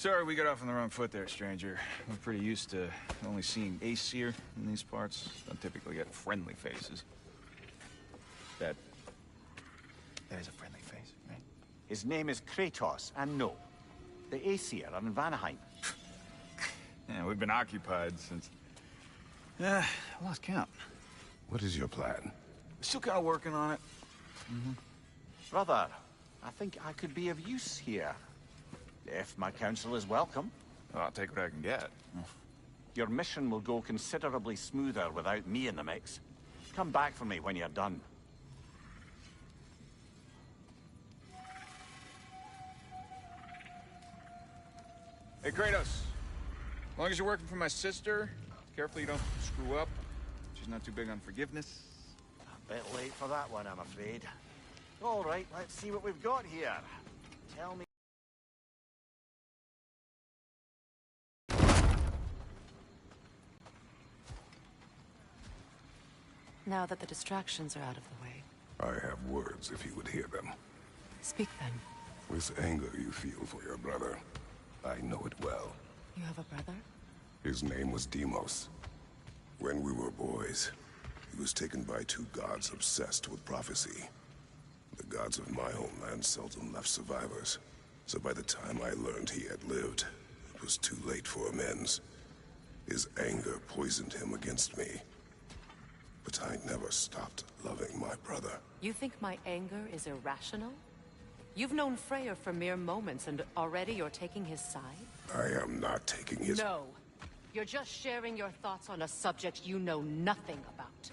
Sorry we got off on the wrong foot there, stranger. We're pretty used to only seeing Aesir in these parts. Don't typically get friendly faces. That is a friendly face, right? His name is Kratos, and no. The Aesir are in Vanaheim. Yeah, we've been occupied since... I lost count. What is your plan? Still kind of working on it. Brother, I think I could be of use here. If my counsel is welcome. Well, I'll take what I can get. Your mission will go considerably smoother without me in the mix. Come back for me when you're done. Hey, Kratos. As long as you're working for my sister, carefully you don't screw up. She's not too big on forgiveness. A bit late for that one, I'm afraid. All right, let's see what we've got here. Tell me... Now that the distractions are out of the way. I have words if you would hear them. Speak then. This anger you feel for your brother, I know it well. You have a brother? His name was Deimos. When we were boys, he was taken by two gods obsessed with prophecy. The gods of my homeland seldom left survivors, so by the time I learned he had lived, it was too late for amends. His anger poisoned him against me. But I never stopped loving my brother. You think my anger is irrational? You've known Freyr for mere moments, and already you're taking his side? I am not taking his... No. You're just sharing your thoughts on a subject you know nothing about.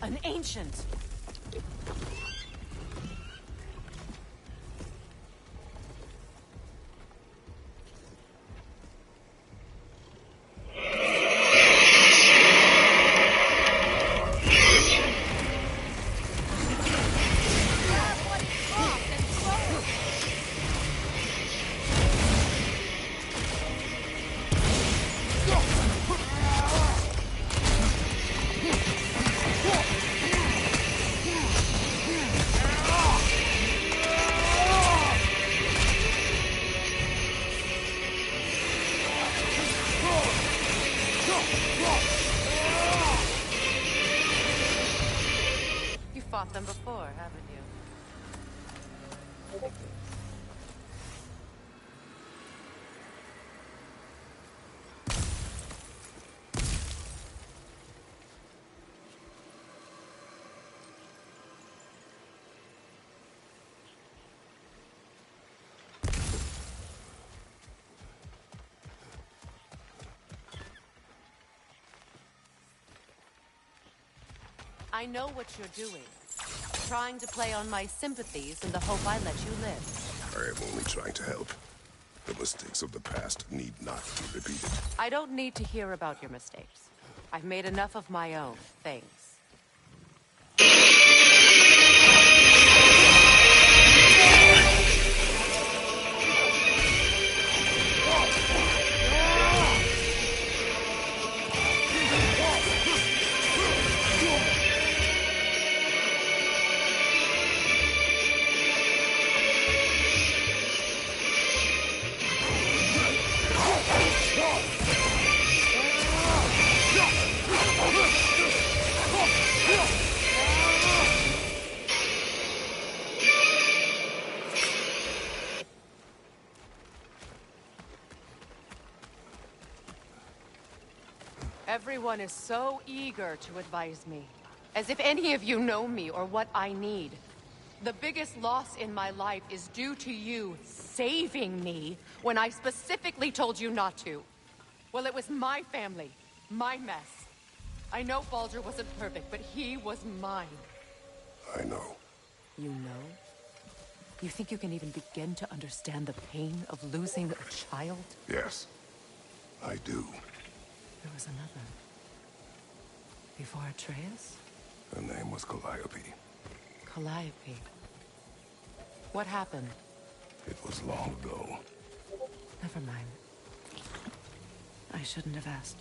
An ancient! You fought them before, haven't you? I know what you're doing. Trying to play on my sympathies in the hope I let you live. I am only trying to help. The mistakes of the past need not be repeated. I don't need to hear about your mistakes. I've made enough of my own, thanks. Everyone is so eager to advise me. As if any of you know me or what I need. The biggest loss in my life is due to you saving me when I specifically told you not to. Well, it was my family, my mess. I know Baldur wasn't perfect, but he was mine. I know. You know? You think you can even begin to understand the pain of losing a child? Yes, I do. There was another. Before Atreus? Her name was Calliope. Calliope. What happened? It was long ago. Never mind. I shouldn't have asked.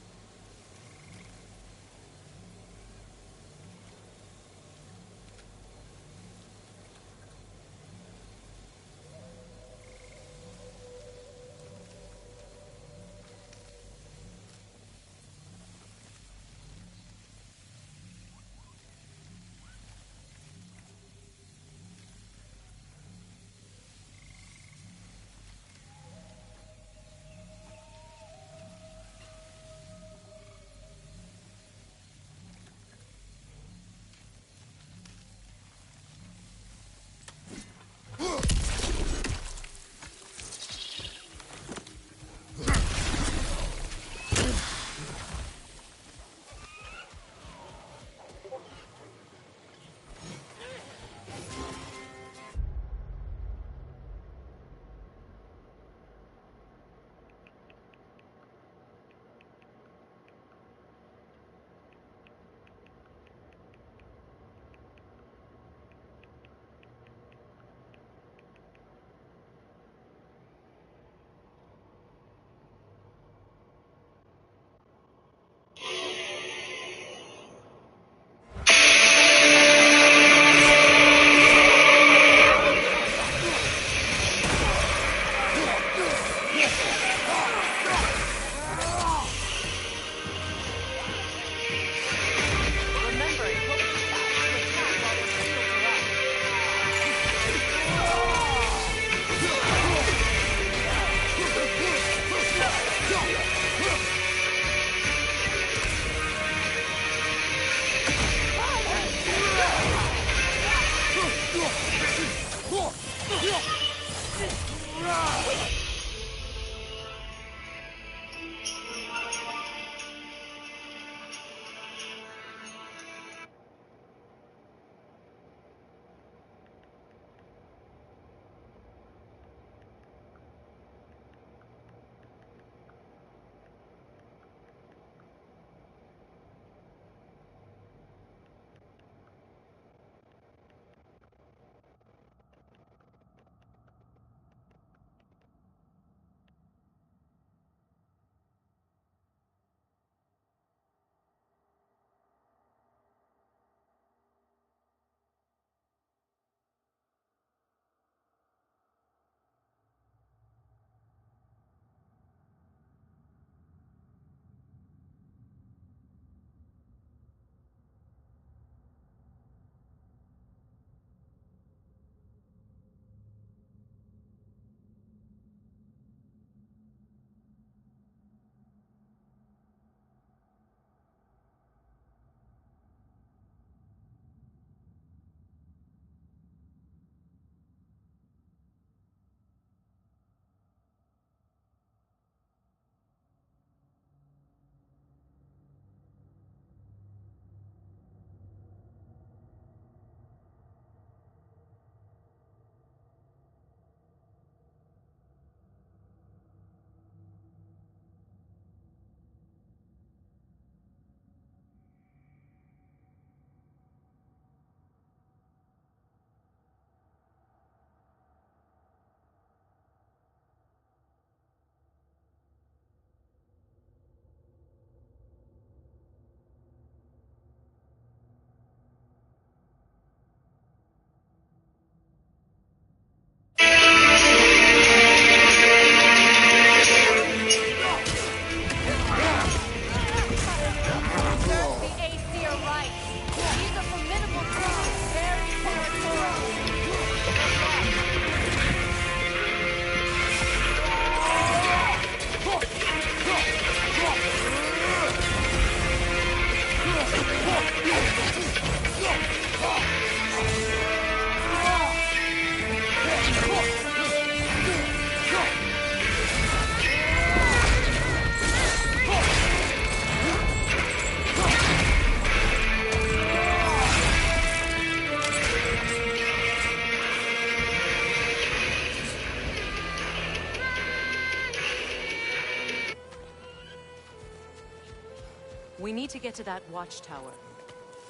We need to get to that watchtower.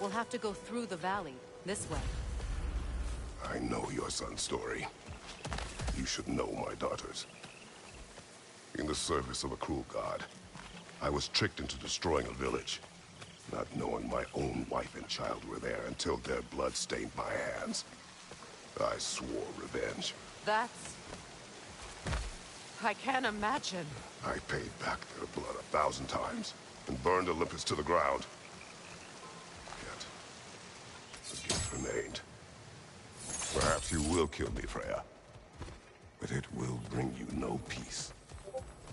We'll have to go through the valley, this way. I know your son's story. You should know my daughter's. In the service of a cruel god, I was tricked into destroying a village, not knowing my own wife and child were there until their blood stained my hands. I swore revenge. That's... I can't imagine. I paid back their blood 1,000 times and burned Olympus to the ground. Yet, the gift remained. Perhaps you will kill me, Freya, but it will bring you no peace.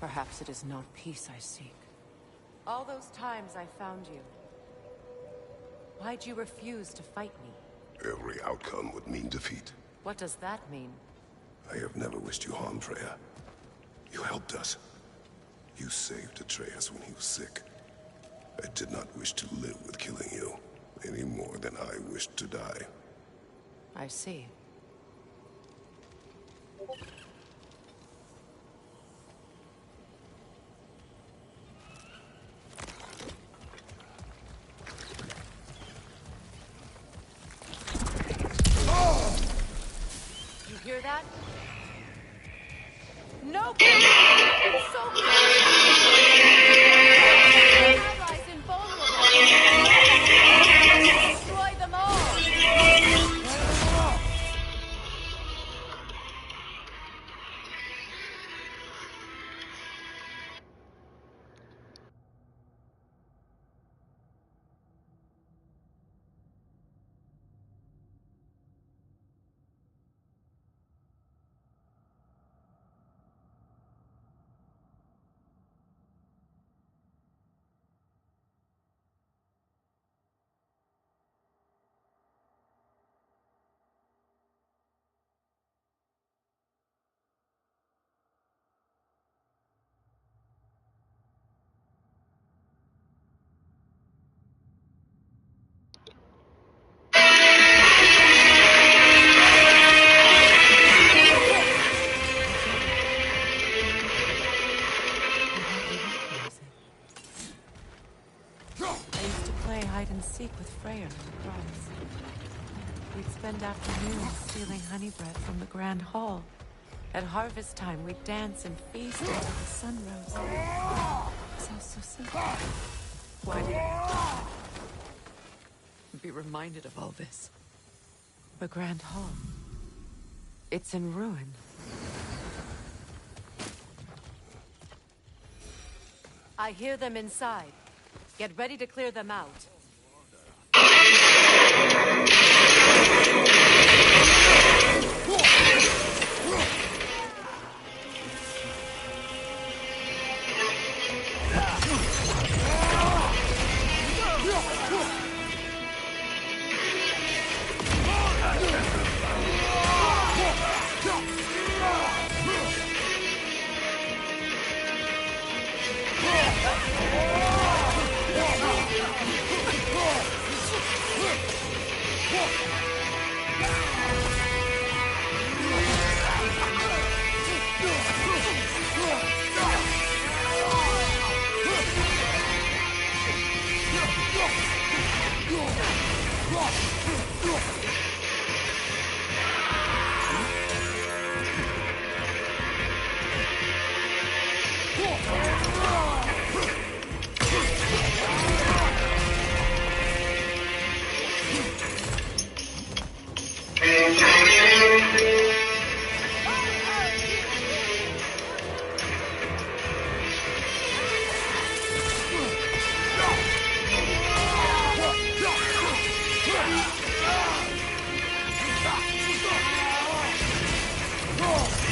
Perhaps it is not peace I seek. All those times I found you, why'd you refuse to fight me? Every outcome would mean defeat. What does that mean? I have never wished you harm, Freya. You helped us. You saved Atreus when he was sick. I did not wish to live with killing you, any more than I wished to die. I see. You hear that? No! It's so close! Allies invulnerable! Destroy them all! Seek with Freya in the cross. We'd spend afternoons stealing honey bread from the grand hall. At harvest time, we'd dance and feast until the sun rose. It was all so simple. Why did I be reminded of all this? The grand hall. It's in ruin. I hear them inside. Get ready to clear them out. Oh!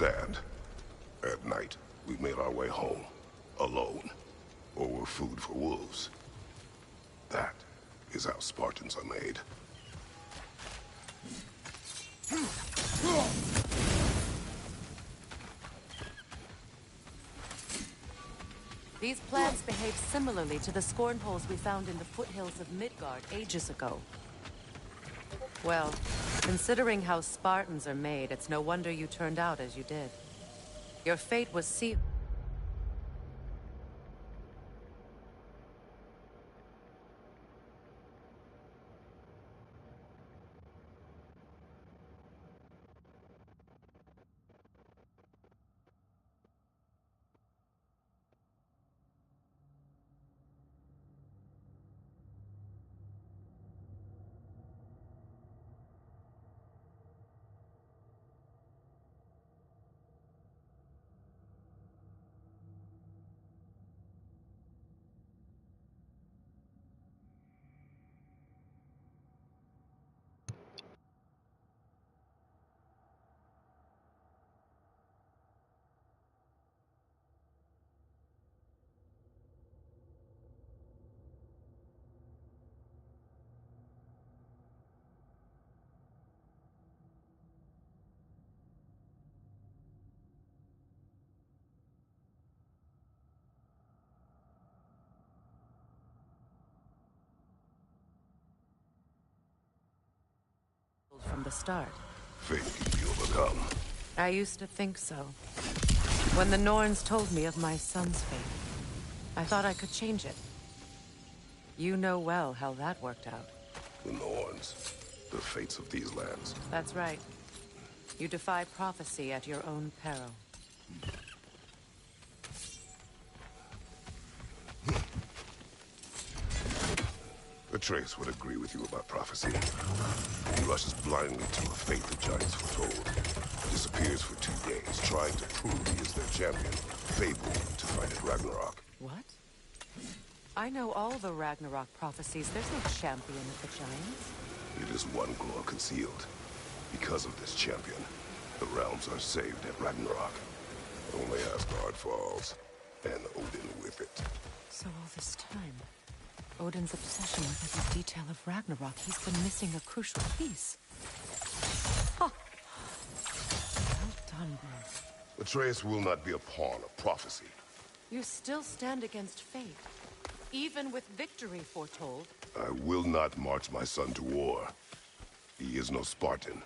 understand. At night, we made our way home, alone, or were food for wolves. That is how Spartans are made. These plants behave similarly to the scorn holes we found in the foothills of Midgard ages ago. Well, considering how Spartans are made, it's no wonder you turned out as you did. Your fate was sealed from the start. Fate can be overcome. I used to think so. When the Norns told me of my son's fate, I thought I could change it. You know well how that worked out. The Norns, the fates of these lands. That's right. You defy prophecy at your own peril. Atreus would agree with you about prophecy. He rushes blindly to a fate the giants foretold. Disappears for 2 days, trying to prove he is their champion. Fabled to fight at Ragnarok. What? I know all the Ragnarok prophecies. There's no champion of the giants. It is one glow concealed. Because of this champion, the realms are saved at Ragnarok. Only Asgard falls, and Odin with it. So all this time, Odin's obsession with every detail of Ragnarok, he's been missing a crucial piece. Huh. Well done, bro. Atreus will not be a pawn of prophecy. You still stand against fate, even with victory foretold. I will not march my son to war. He is no Spartan.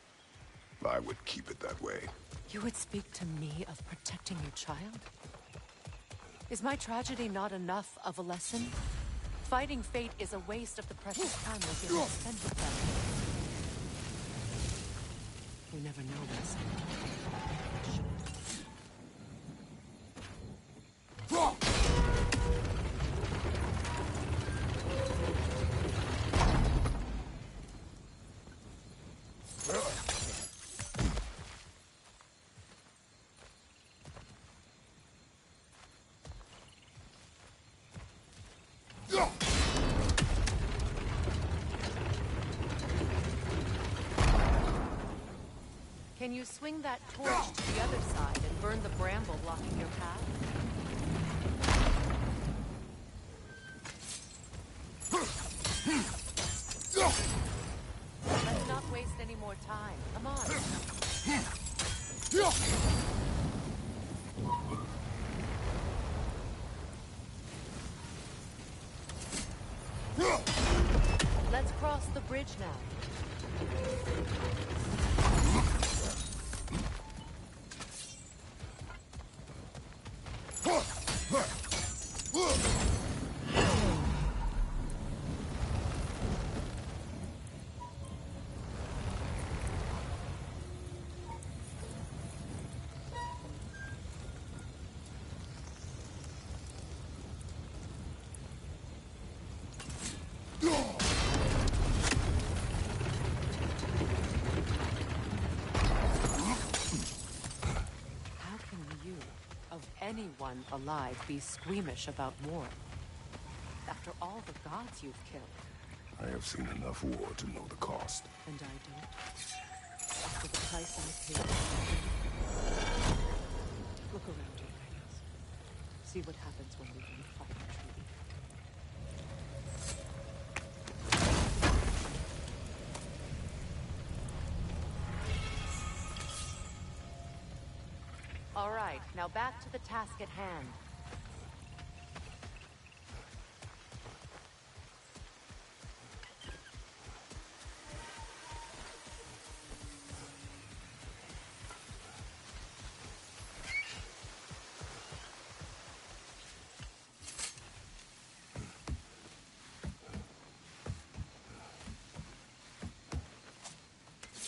I would keep it that way. You would speak to me of protecting your child? Is my tragedy not enough of a lesson? Fighting fate is a waste of the precious time we're given to spend with them. You never know, Wilson. Can you swing that torch to the other side and burn the bramble blocking your path? Let's not waste any more time. Come on. Let's cross the bridge now. Anyone alive be squeamish about war? After all the gods you've killed. I have seen enough war to know the cost. And I don't. For the price I paid. see what happens when we fight the treaty. All right, now back to the task at hand.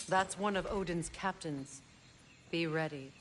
That's one of Odin's captains. Be ready.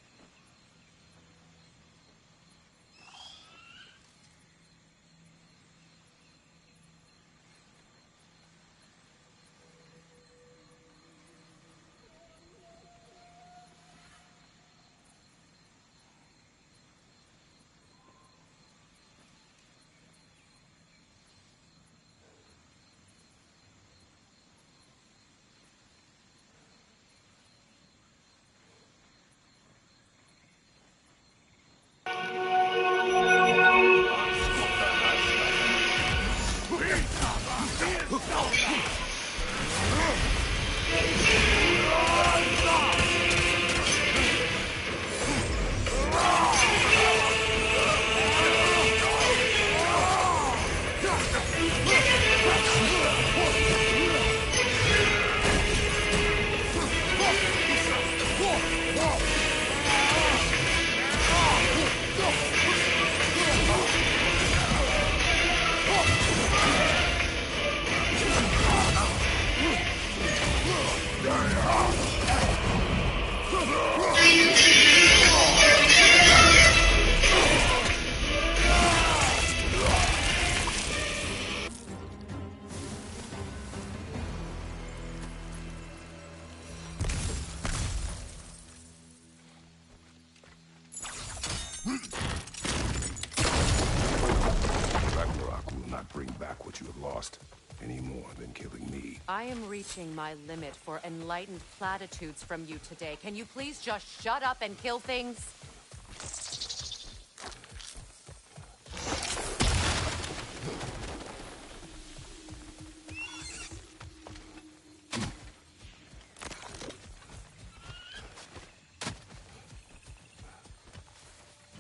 Ragnorak will not bring back what you have lost, any more than killing me. I am reaching my limit for enlightened platitudes from you today. Can you please just shut up and kill things?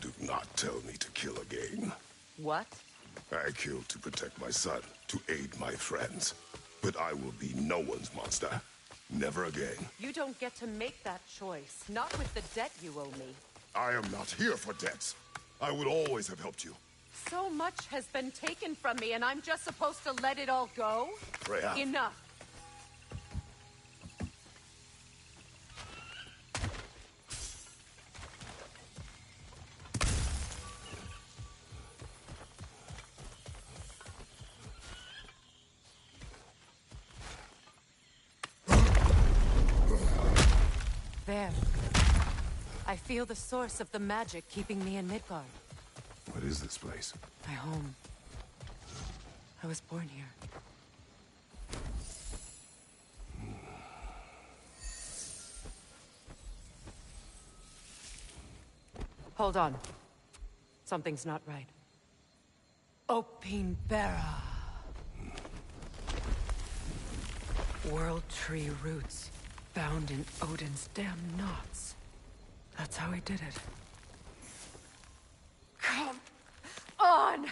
Do not tell me to kill again. What? I killed to protect my son, to aid my friends. But I will be no one's monster. Never again. You don't get to make that choice. Not with the debt you owe me. I am not here for debts. I would always have helped you. So much has been taken from me, and I'm just supposed to let it all go? Freya. Enough. There. I feel the source of the magic keeping me in Midgard. What is this place? My home. I was born here. Hold on. Something's not right. Opinbera. World tree roots. Bound in Odin's damn knots. That's how he did it. Come on!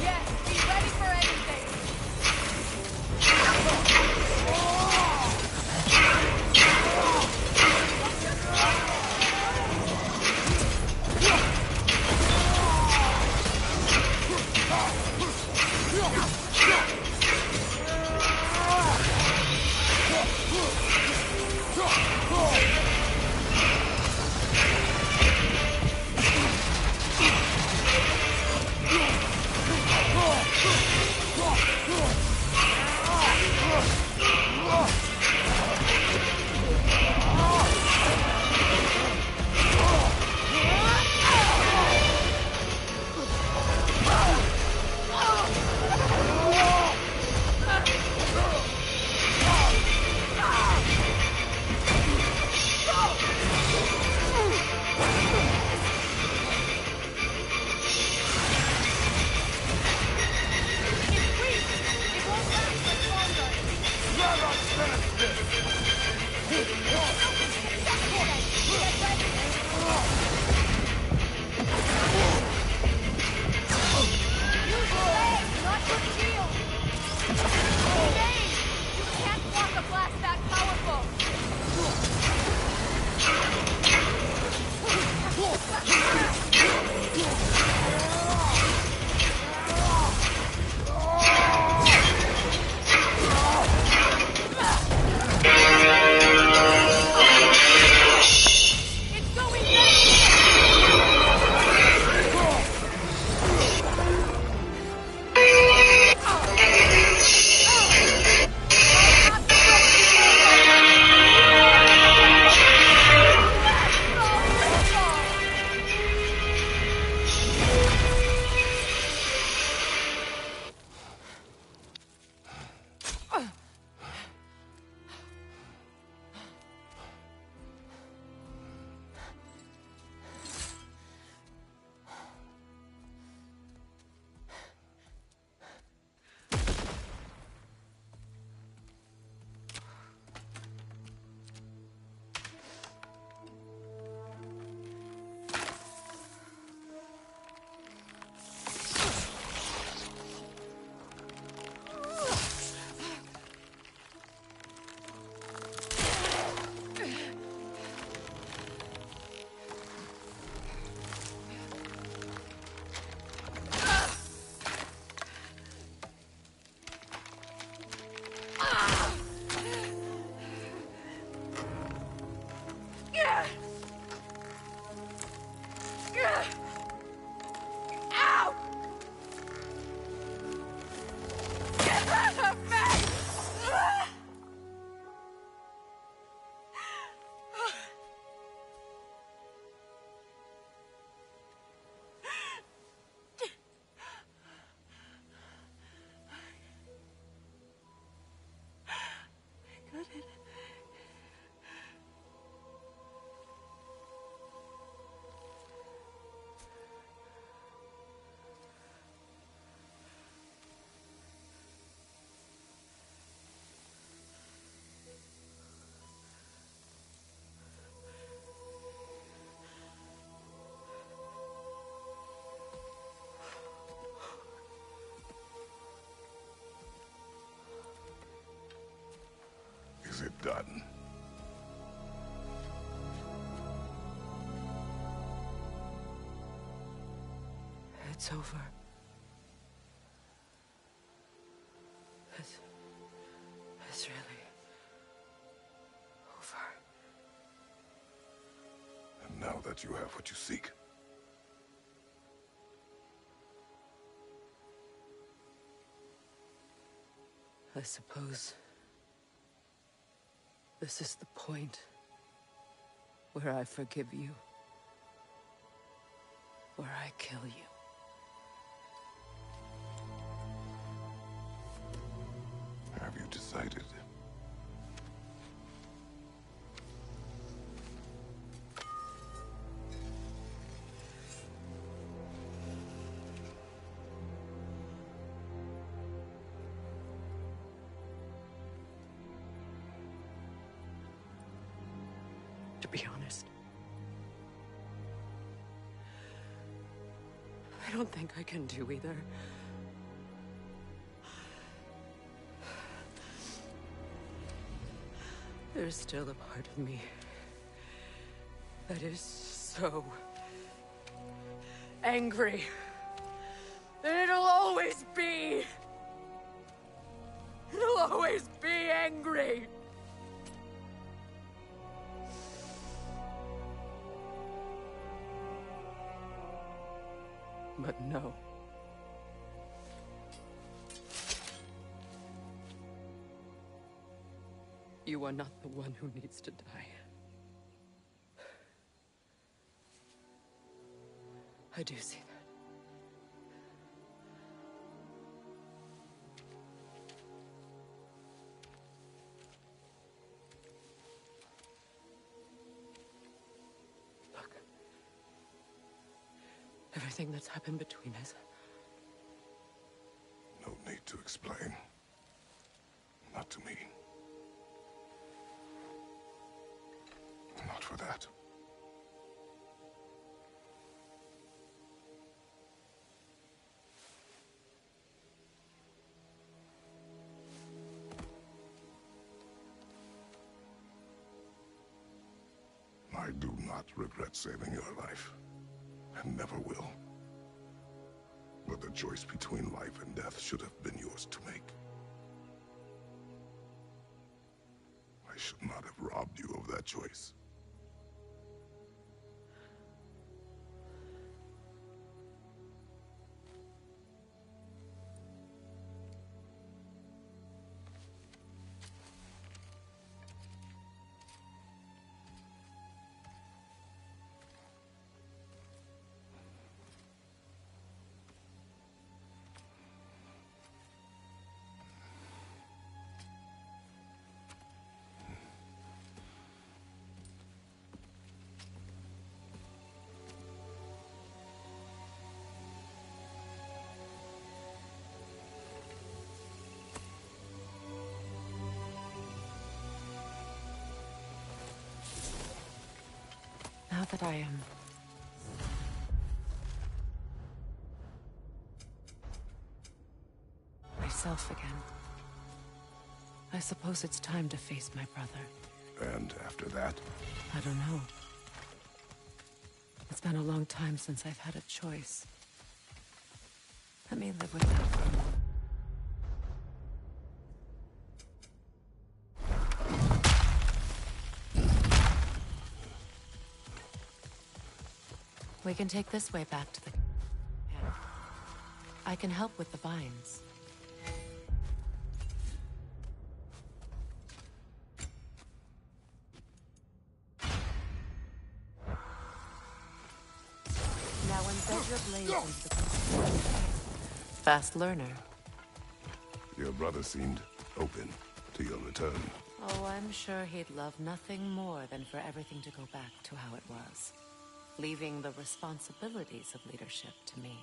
Yes, be ready for anything! Is it done? It's over. It's really over. And now that you have what you seek, I suppose this is the point where I forgive you, where I kill you. have you decided? To be honest, I I don't think I can do either. There's still a part of me that is so angry. And it'll always be. It'll always be angry. But no. You are not the one who needs to die. I do see that. Look. Everything that's happened between us. No need to explain. Not to me. Not for that. I do not regret saving your life, and never will. But the choice between life and death should have been yours to make. I should not have robbed you of that choice. Now that I am myself again, I suppose it's time to face my brother. And after that? I don't know. It's been a long time since I've had a choice. Let me live with that for a moment. We can take this way back to the camp. I can help with the vines. Now embed your blade into the fast learner. Your brother seemed open to your return. Oh, I'm sure he'd love nothing more than for everything to go back to how it was, leaving the responsibilities of leadership to me.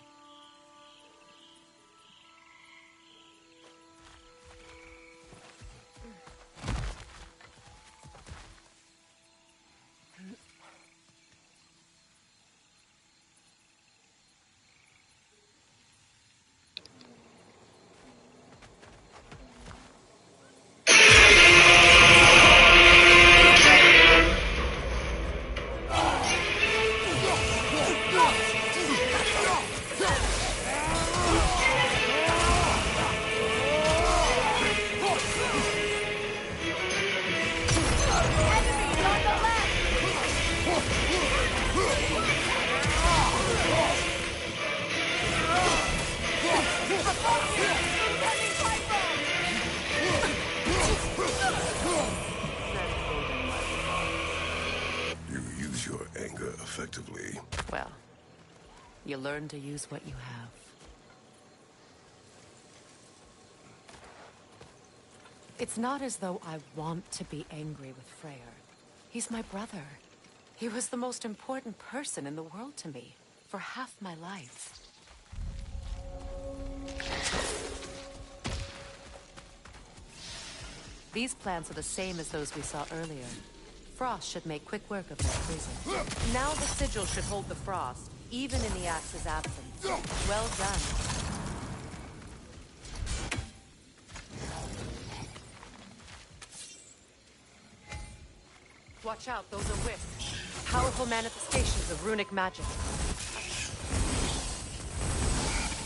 Effectively. Well, you learn to use what you have. It's not as though I want to be angry with Freyr. He's my brother. He was the most important person in the world to me for half my life. These plants are the same as those we saw earlier. Frost should make quick work of that prison. Now the sigil should hold the frost, even in the axe's absence. Well done. Watch out, those are wisps. Powerful manifestations of runic magic.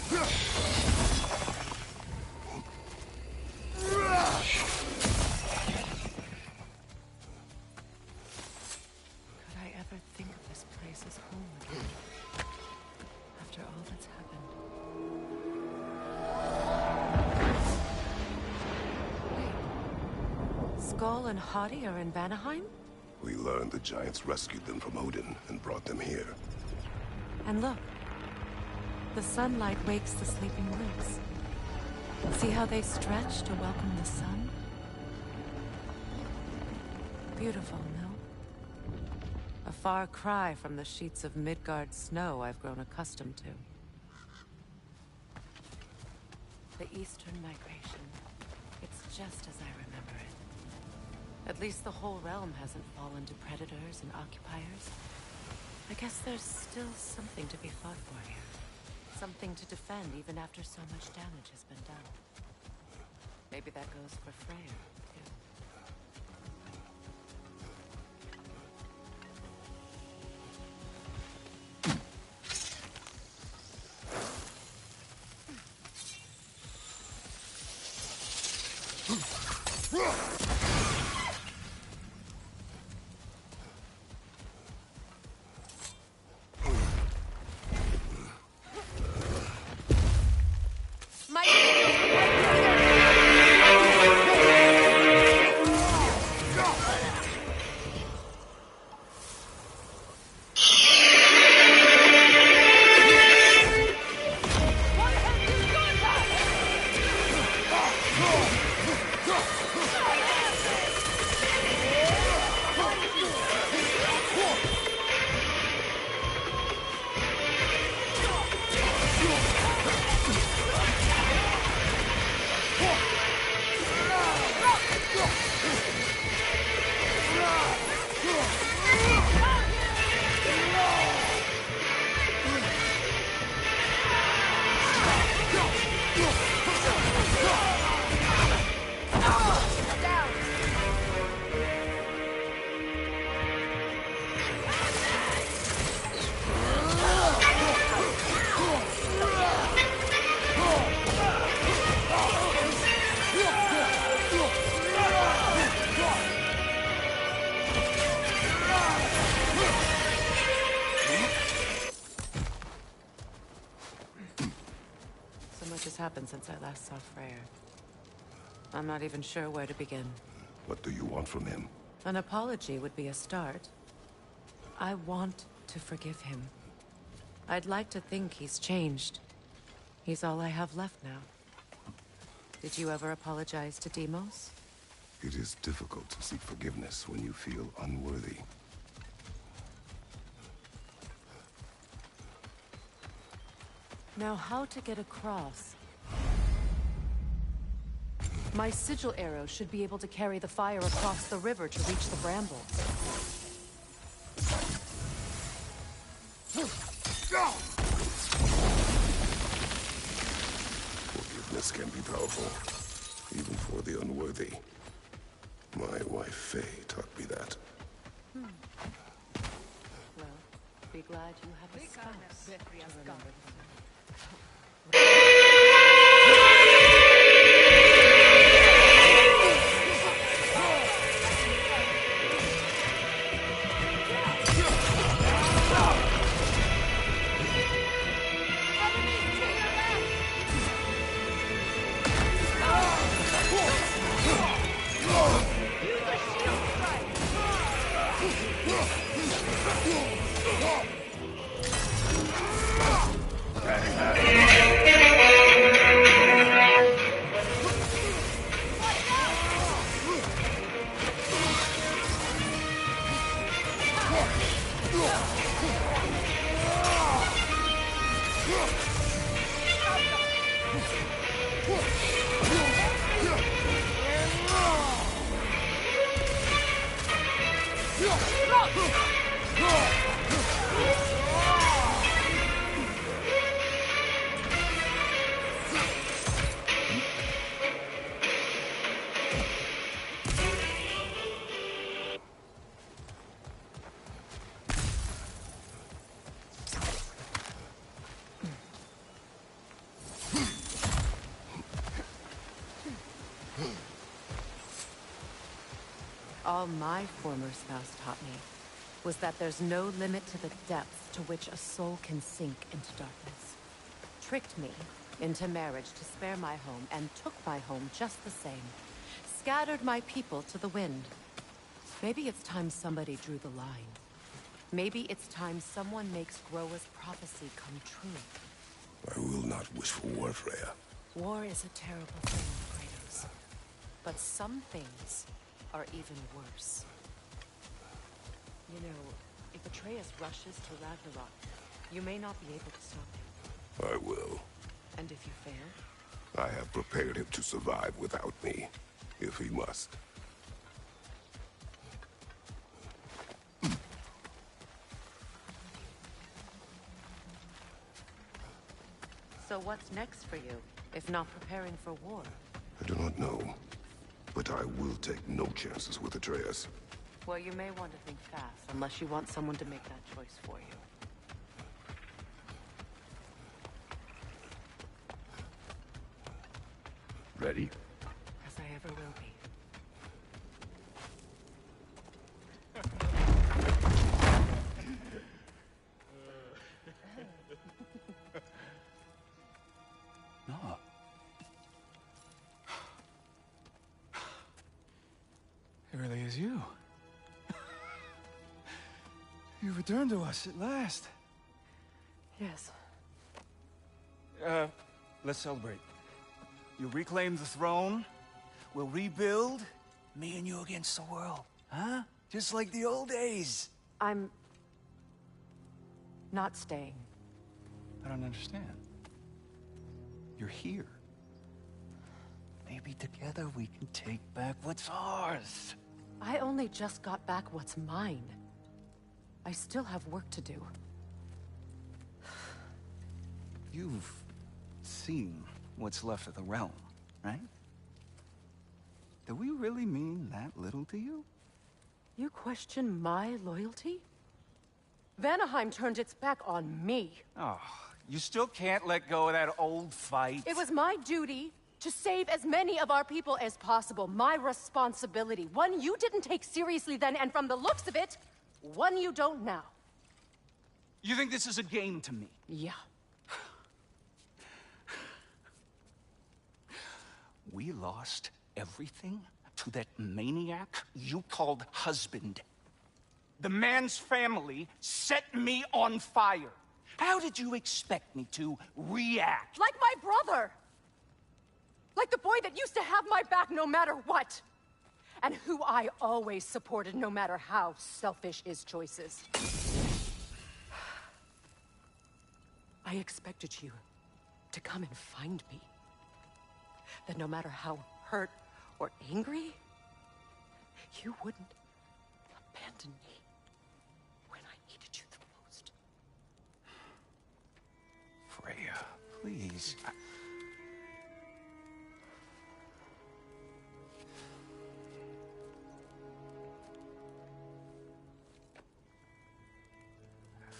Could I ever think of this place as home again? After all that's happened. Wait. Skull and Hati are in Vanaheim? We learned the giants rescued them from Odin and brought them here. And look. The sunlight wakes the sleeping limbs. See how they stretch to welcome the sun? Beautiful, no? A far cry from the sheets of Midgard snow I've grown accustomed to. The Eastern Migration. It's just as I remember it. At least the whole realm hasn't fallen to predators and occupiers. I guess there's still something to be fought for here. Something to defend even after so much damage has been done. Maybe that goes for Freyr, too. Happened since I last saw Freyr. I'm not even sure where to begin. What do you want from him? An apology would be a start. I want to forgive him. I'd like to think he's changed. He's all I have left now. Did you ever apologize to Deimos? It is difficult to seek forgiveness when you feel unworthy. Now, how to get across? My sigil arrow should be able to carry the fire across the river to reach the brambles. Forgiveness can be powerful, even for the unworthy. My wife Faye taught me that. Well, be glad you have a spouse to remember. All my former spouse taught me was that there's no limit to the depths to which a soul can sink into darkness. Tricked me into marriage to spare my home, and took my home just the same. Scattered my people to the wind. Maybe it's time somebody drew the line. Maybe it's time someone makes Groa's prophecy come true. I will not wish for war, Freya. War is a terrible thing, Kratos. But some things are even worse. You know, if Atreus rushes to Ragnarok, you may not be able to stop him. I will. And if you fail? I have prepared him to survive without me, if he must. So what's next for you, if not preparing for war? I do not know, but I will take no chances with Atreus. Well, you may want to think fast, unless you want someone to make that choice for you. Ready? As I ever will be. No. It really is you. You returned to us at last. Yes. Let's celebrate. You reclaim the throne. We'll rebuild. Me and you against the world. Huh? Just like the old days. I'm... not staying. I don't understand. You're here. Maybe together we can take back what's ours. I only just got back what's mine. I still have work to do. You've seen what's left of the realm, right? Do we really mean that little to you? You question my loyalty? Vanaheim turned its back on me. Oh, you still can't let go of that old fight? It was my duty to save as many of our people as possible. My responsibility. One you didn't take seriously then, and from the looks of it, one you don't now. You think this is a game to me? Yeah. We lost everything to that maniac you called husband. The man's family set me on fire. How did you expect me to react? Like my brother! Like the boy that used to have my back no matter what! And who I always supported no matter how selfish his choices. I expected you to come and find me. That no matter how hurt or angry, you wouldn't abandon me when I needed you the most. Freya, please. I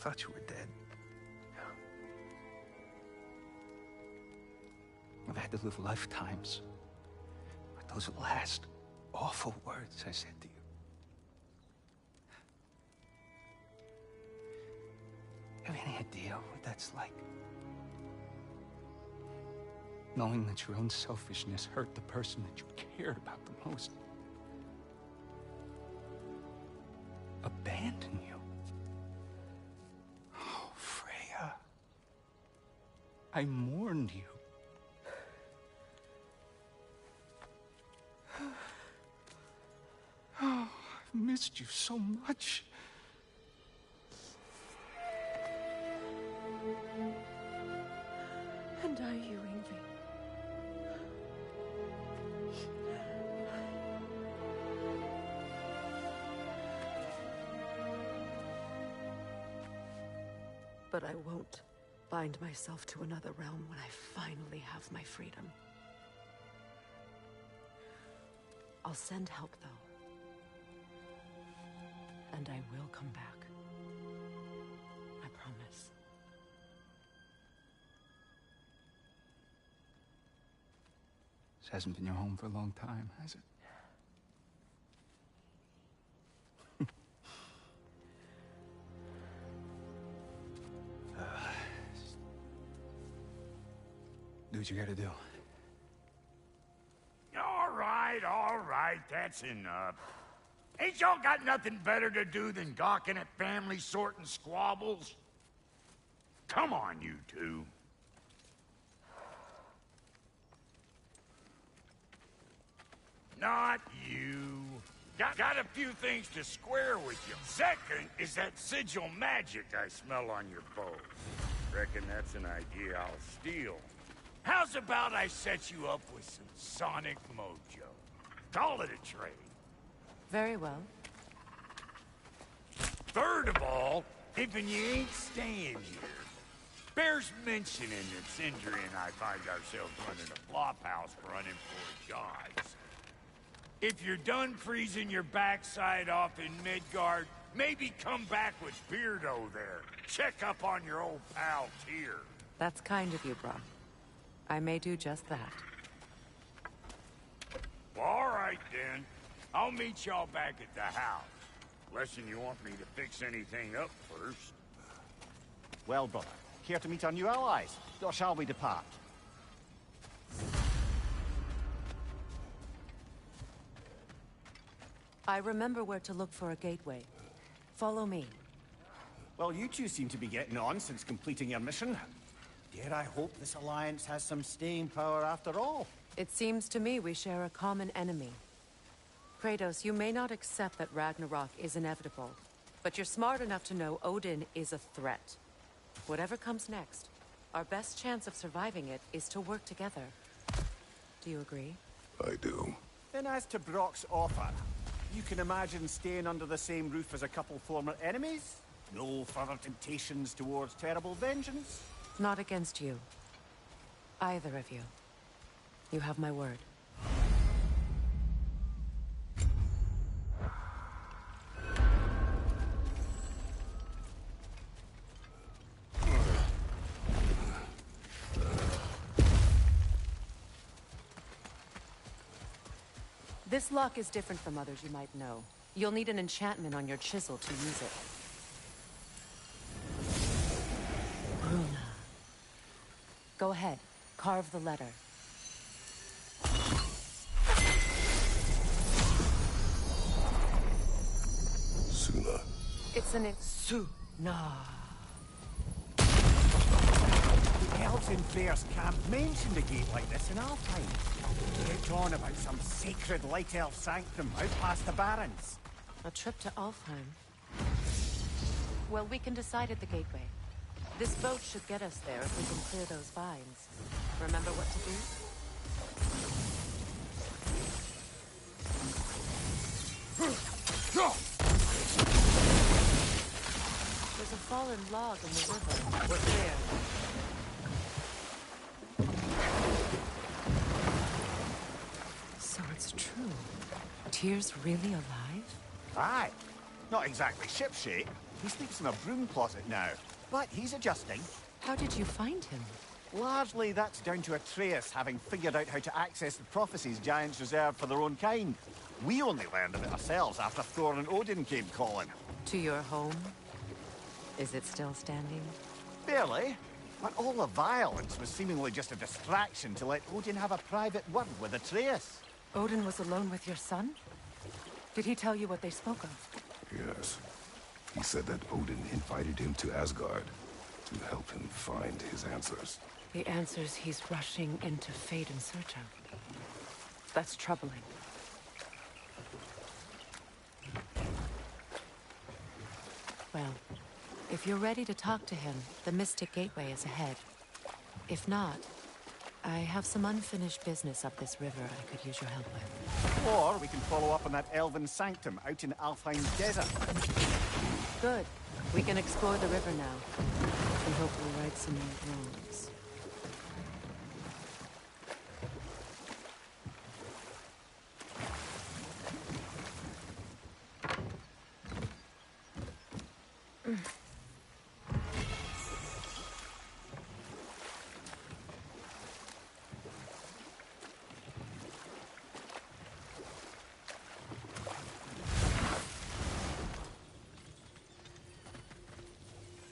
thought you were dead. I've had to live lifetimes with those last awful words I said to you. Have any idea what that's like? Knowing that your own selfishness hurt the person that you cared about the most. Abandon you. Oh, Freya. I mourned you. Oh, I've missed you so much. And are you, Ingvi? But I won't bind myself to another realm when I finally have my freedom. I'll send help, though. And I will come back. I promise. This hasn't been your home for a long time, has it? Do what you gotta do. All right, that's enough. Ain't y'all got nothing better to do than gawking at family sorting squabbles? Come on, you two. Not you. Got a few things to square with you. Second is that sigil magic I smell on your bow. Reckon that's an idea I'll steal. How's about I set you up with some sonic mojo? Call it a trade. Very well. Third of all, if you ain't staying here, bears mentioning that Sindri and I find ourselves running a flop house running for gods. If you're done freezing your backside off in Midgard, maybe come back with Beardo there. Check up on your old pal Tyr. That's kind of you, Brock. I may do just that. All right, then. I'll meet y'all back at the house. Unless you want me to fix anything up first. Well, brother, care to meet our new allies? Or shall we depart? I remember where to look for a gateway. Follow me. Well, you two seem to be getting on since completing your mission. Dare I hope this alliance has some staying power after all? It seems to me we share a common enemy. Kratos, you may not accept that Ragnarok is inevitable, but you're smart enough to know Odin is a threat. Whatever comes next, our best chance of surviving it is to work together. Do you agree? I do. Then as to Brock's offer, you can imagine staying under the same roof as a couple former enemies? No further temptations towards terrible vengeance? Not against you. Either of you. You have my word. This lock is different from others you might know. You'll need an enchantment on your chisel to use it. Bruna. Go ahead. Carve the letter. Suna. It's an Suna. The elves in Freyr's camp mentioned a gate like this in Alfheim. Kept on about some sacred light elf sanctum out past the Barrens. A trip to Alfheim. Well, we can decide at the gateway. This boat should get us there if we can clear those vines. Remember what to do? There's a fallen log in the river. We're clear. So it's true. Tyr's really alive? Aye. Not exactly shipshape. He sleeps in a broom closet now. But he's adjusting. How did you find him? Largely, that's down to Atreus having figured out how to access the prophecies giants reserved for their own kind. We only learned of it ourselves after Thor and Odin came calling. To your home? Is it still standing? Barely. But all the violence was seemingly just a distraction to let Odin have a private word with Atreus. Odin was alone with your son? Did he tell you what they spoke of? Yes. He said that Odin invited him to Asgard to help him find his answers. The answers he's rushing into fate in search of. That's troubling. Well, if you're ready to talk to him, the Mystic Gateway is ahead. If not, I have some unfinished business up this river I could use your help with. Or we can follow up on that elven sanctum out in Alfheim Desert. Good. We can explore the river now. And hopefully right some old wrongs.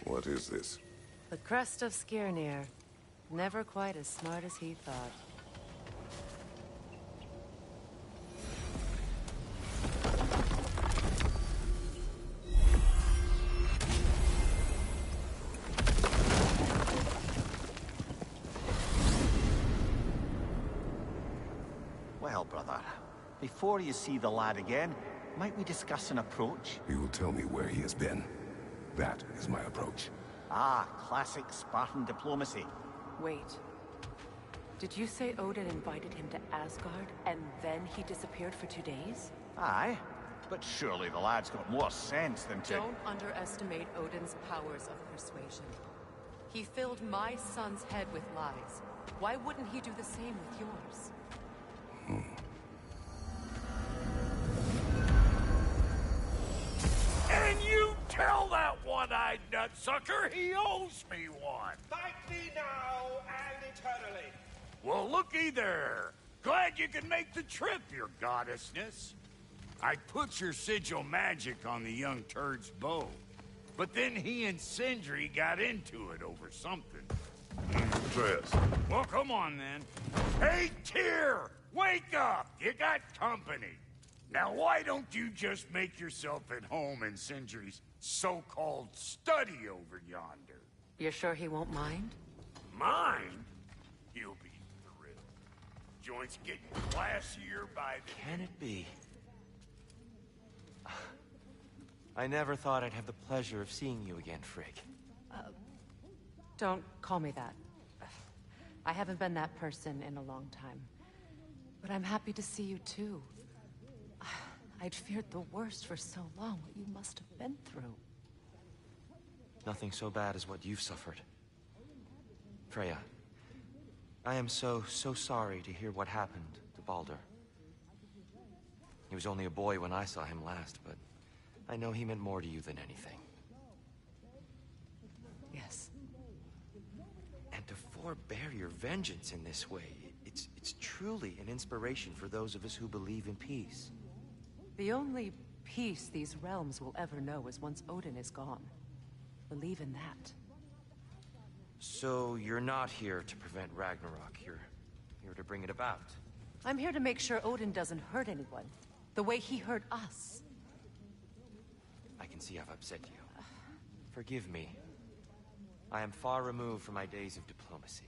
What is this? The crest of Skirnir. Never quite as smart as he thought. Well, brother, before you see the lad again, might we discuss an approach? He will tell me where he has been. That is my approach. Ah, classic Spartan diplomacy. Wait. Did you say Odin invited him to Asgard, and then he disappeared for 2 days? Aye, but surely the lad's got more sense than to... Don't underestimate Odin's powers of persuasion. He filled my son's head with lies. Why wouldn't he do the same with yours? And you tell that one-eyed nutsucker he owes me one. Fight me now and eternally. Well, looky there. Glad you can make the trip, your goddessness. I put your sigil magic on the young turd's bow. But then he and Sindri got into it over something. Atreus. Well, come on, then. Hey, Tyr! Wake up! You got company. Now, why don't you just make yourself at home in Sindri's so-called study over yonder? You're sure he won't mind? Mine? You'll be thrilled. Joints getting classier by the... Can it be? I never thought I'd have the pleasure of seeing you again, Frigg. Don't call me that. I haven't been that person in a long time. But I'm happy to see you too. I'd feared the worst for so long, what you must have been through. Nothing so bad as what you've suffered. Freya, I am so sorry to hear what happened to Baldur. He was only a boy when I saw him last, but I know he meant more to you than anything. Yes. And to forbear your vengeance in this way, it's truly an inspiration for those of us who believe in peace. The only peace these realms will ever know is once Odin is gone. Believe in that. So you're not here to prevent Ragnarok, you're here to bring it about. I'm here to make sure Odin doesn't hurt anyone, the way he hurt us. I can see I've upset you. Forgive me. I am far removed from my days of diplomacy.